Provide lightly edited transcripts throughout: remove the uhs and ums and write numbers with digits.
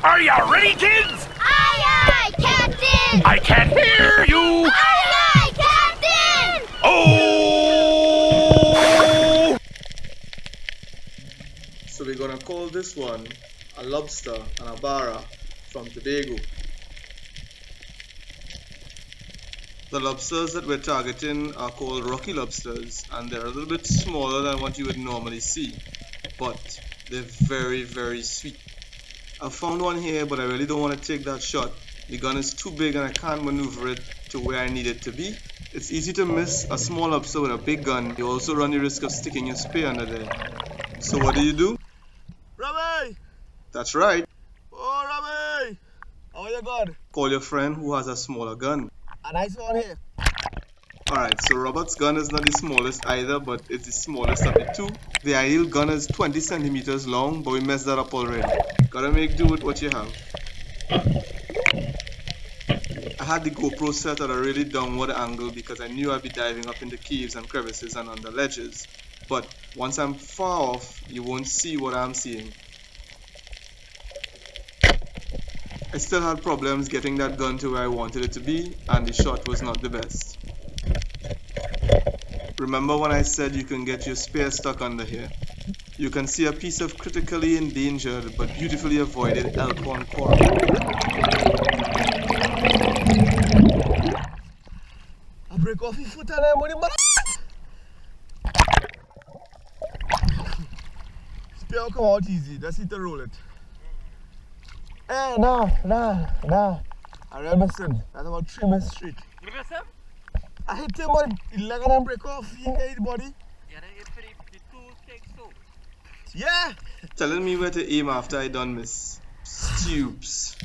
Are you ready, kids? Aye, aye, Captain! I can't hear you! Aye, aye, Captain! Oh! So we're gonna call this one a lobster and a Barra from Tobago. The lobsters that we're targeting are called rocky lobsters, and they're a little bit smaller than what you would normally see, but they're very, very sweet. I found one here, but I really don't want to take that shot. The gun is too big and I can't maneuver it to where I need it to be. It's easy to miss a small lobster with a big gun. You also run the risk of sticking your spear under there. So what do? Robbie! That's right. Oh, Robbie! How are you good? Call your friend who has a smaller gun. A nice one here. Alright, so Robert's gun is not the smallest either, but it's the smallest of the two. The ideal gun is 20 centimeters long, but we messed that up already. Gotta make do with what you have. I had the GoPro set at a really downward angle because I knew I'd be diving up into caves and crevices and under ledges. But once I'm far off, you won't see what I'm seeing. I still had problems getting that gun to where I wanted it to be, and the shot was not the best. Remember when I said you can get your spear stuck under here? You can see a piece of critically endangered but beautifully avoided elk-horn coral. I break off your foot and I'm on the spear come out easy, just need to roll it. Hey, nah. I ran missing. That's about 3 minutes straight. You miss him? I hit him, but the leg and break off. He ain't hit the body. Yeah, they hit for the two takes too. Yeah! Telling me where to aim after I done miss. Stoops.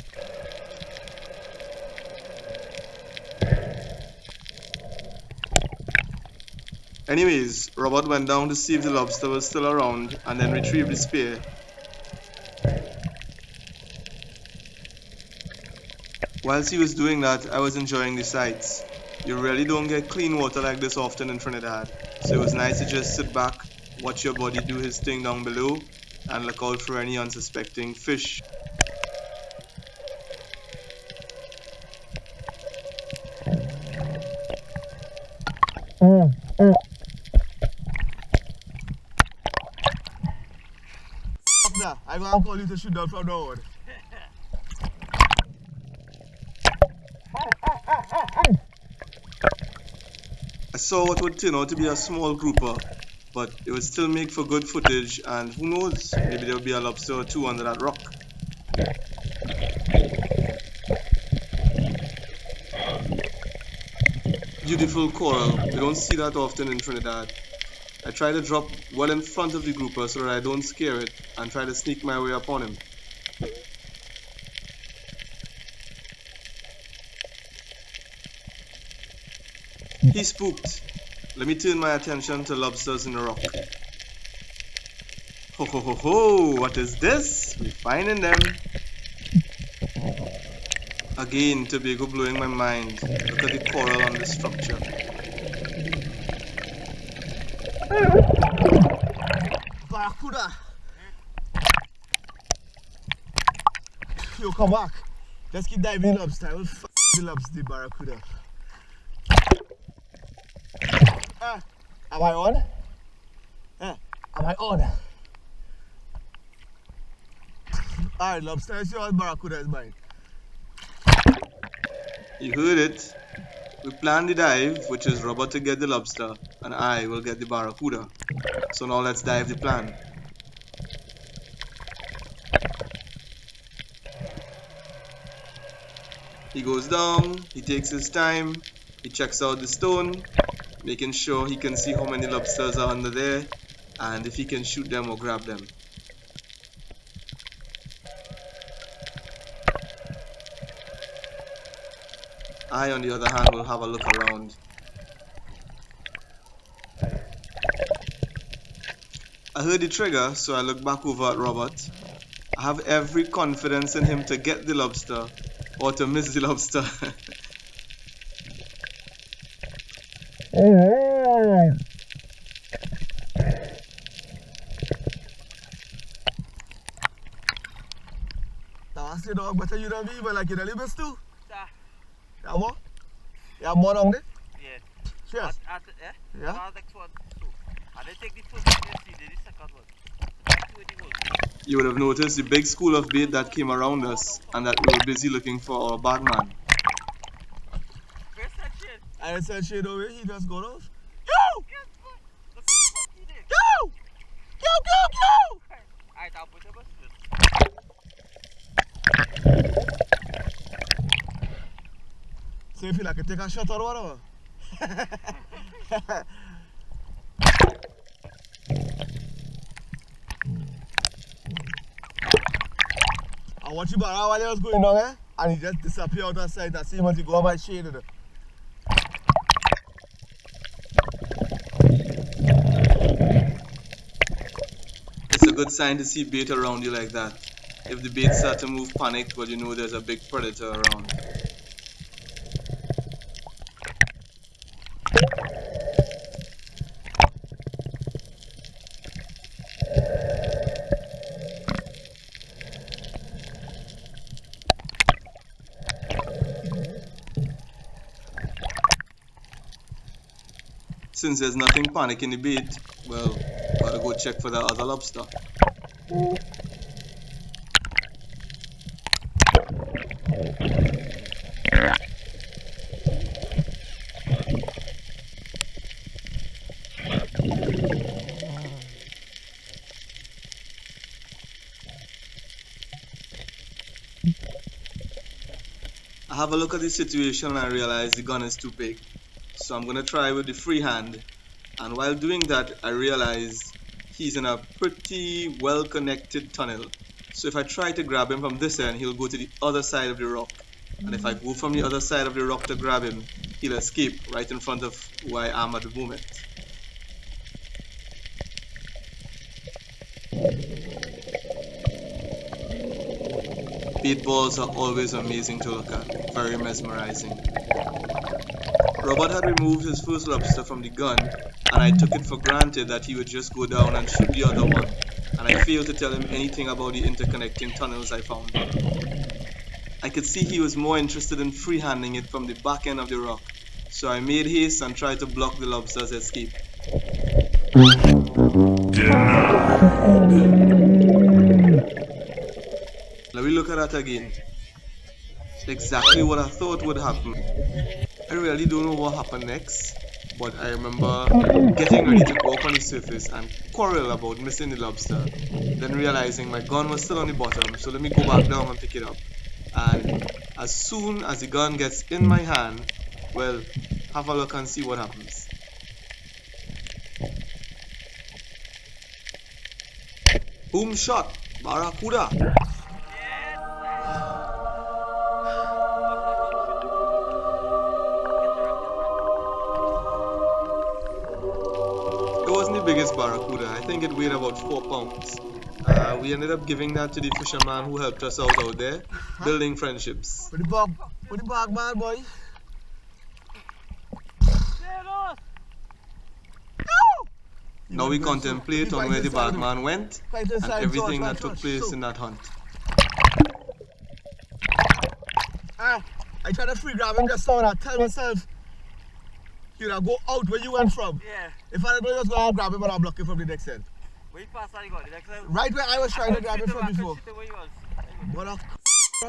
Anyways, Robert went down to see if the lobster was still around and then retrieved the spear. Whilst he was doing that, I was enjoying the sights. You really don't get clean water like this often in Trinidad, so it was nice to just sit back, watch your buddy do his thing down below, and look out for any unsuspecting fish. I'm gonna call you to shoot down from the road. I saw what would turn out to be a small grouper, but it would still make for good footage, and who knows, maybe there will be a lobster or two under that rock. Beautiful coral, we don't see that often in Trinidad. I try to drop well in front of the grouper so that I don't scare it, and try to sneak my way upon him. He spooked. Let me turn my attention to lobsters in the rock. Ho ho ho ho, what is this? We're finding them. Again, Tobago blowing my mind. Look at the coral on this structure. Barracuda! Yo, come back. Let's keep diving in lobster. I will f the lobster, the barracuda. Am I on? Am I on? Alright, lobster is yours, barracuda is mine. You heard it. We planned the dive, which is Robert to get the lobster, and I will get the barracuda. So now let's dive the plan. He goes down, he takes his time, he checks out the stone, making sure he can see how many lobsters are under there, and if he can shoot them or grab them. I, on the other hand, will have a look around. I heard the trigger, so I look back over at Robert. I have every confidence in him to get the lobster, or to miss the lobster. I say dog better you than me, but like you the limits too. Sir. You have more? You have more down there? Yeah. Cheers. Yeah? Well, next one too. And they take the first one, they see the second one. Two in the hole. You would have noticed the big school of bait that came around us and that we were busy looking for our bagman. Where's that shit? I said shade away, he just got off. Yo! Yes, boy. Look at the fuck he did. Yo! Yo! Alright, I'll put the bus in. So you feel like you take a shot or whatever? I watch you Barra while he was going down, eh? And he just disappeared out of sight. I see him as he go by shade. It's a good sign to see bait around you like that. If the bait start to move panicked, well, you know there's a big predator around. Since there's nothing panic in the bait, well, gotta go check for the other lobster. I have a look at the situation and I realize the gun is too big. So I'm gonna try with the free hand, and while doing that I realize he's in a pretty well connected tunnel. So if I try to grab him from this end, he'll go to the other side of the rock, and if I go from the other side of the rock to grab him, he'll escape right in front of where I am at the moment. Bait balls are always amazing to look at, very mesmerizing. Robert had removed his first lobster from the gun, and I took it for granted that he would just go down and shoot the other one, and I failed to tell him anything about the interconnecting tunnels I found. I could see he was more interested in freehanding it from the back end of the rock, so I made haste and tried to block the lobster's escape. Let me look at that again. Exactly what I thought would happen. I really don't know what happened next, but I remember getting ready to go up on the surface and quarrel about missing the lobster, then realizing my gun was still on the bottom, so let me go back down and pick it up. And as soon as the gun gets in my hand, well, have a look and see what happens. Boom shot, barracuda. It wasn't the biggest barracuda. I think it weighed about 4 pounds. We ended up giving that to the fisherman who helped us out there, building friendships. Put the bag, man, boy. Now we contemplate on where the bagman went and everything that took place in that hunt. I tried to free grab him just now and I tell myself, you know, go out where you went from. Yeah. If I don't just go and grab him and I'll block him from the next end. Where you pass, I got the next end. Right where I was trying to grab him from before. What a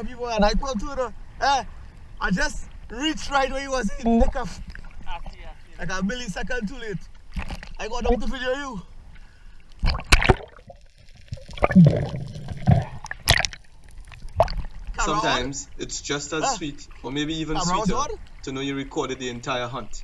people and I pulled through the I just reached right where he was in the nick of like a millisecond too late. I got down to video you. Sometimes it's just as sweet, or maybe even sweeter, to know you recorded the entire hunt.